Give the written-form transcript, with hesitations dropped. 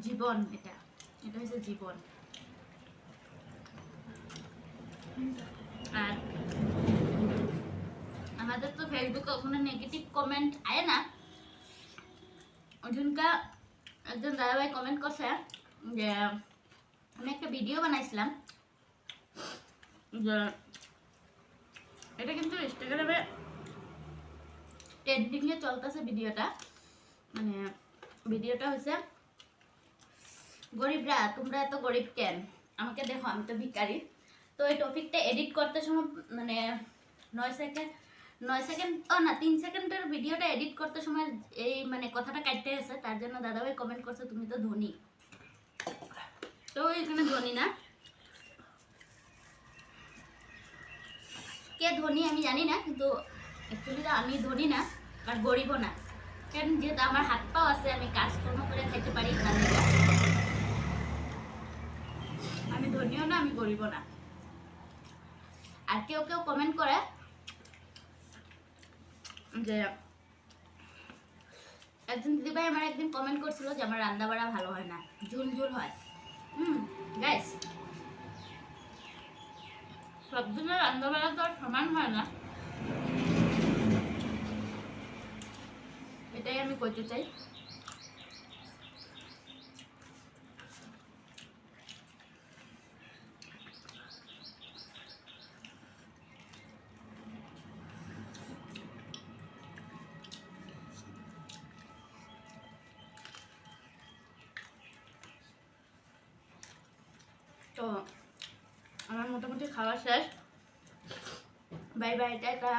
জীবন, এটা এটা হচ্ছে জীবন। আর আমাদের তো ফেসবুকে কোনো নেগেটিভ কমেন্ট আয় না। ওইদিনকা একজন দাদাভাই কমেন্ট করছে যে আমি একটা ভিডিও বানাইছিলাম, যে এটা কিন্তু ইনস্টাগ্রামে ট্রেন্ডিংয়ে চলতেছে ভিডিওটা। মানে ভিডিওটা হচ্ছে গরিবরা তোমরা এত গরিব কেন, আমাকে দেখো আমি তো ভিখারি। তো এই টপিকটা এডিট করতে সময় মানে 9 সেকেন্ড ও না 3 সেকেন্ডের ভিডিওটা এডিট করতে সময় এই মানে কথাটা কাটতে গেছে, তার জন্য দাদাভাই কমেন্ট করছে তুমি তো ধনী। তো এখানে ধনী না, কে ধনী আমি জানি না, কিন্তু অ্যাকচুয়ালি আমি ধনী না আর গরিবও না। কারণ যেহেতু আমার হাত পাও আছে, আমি কাজকর্ম করে খেতে পারি, আমি ধনীও না আমি গরিবও না। আর কেউ কেউ কমেন্ট করে যে একজন দিদিভাই আমার একদিন কমেন্ট করছিল যে আমার রান্না বাড়া ভালো হয় না, ঝুল ঝুল হয়। গাইস, সব দিনের রান্না বাড়া তো আর সমান হয় না, এটাই আমি করতে চাই। তো আমার মোটামুটি খাওয়া শেষ, বাই বাই, টাটা।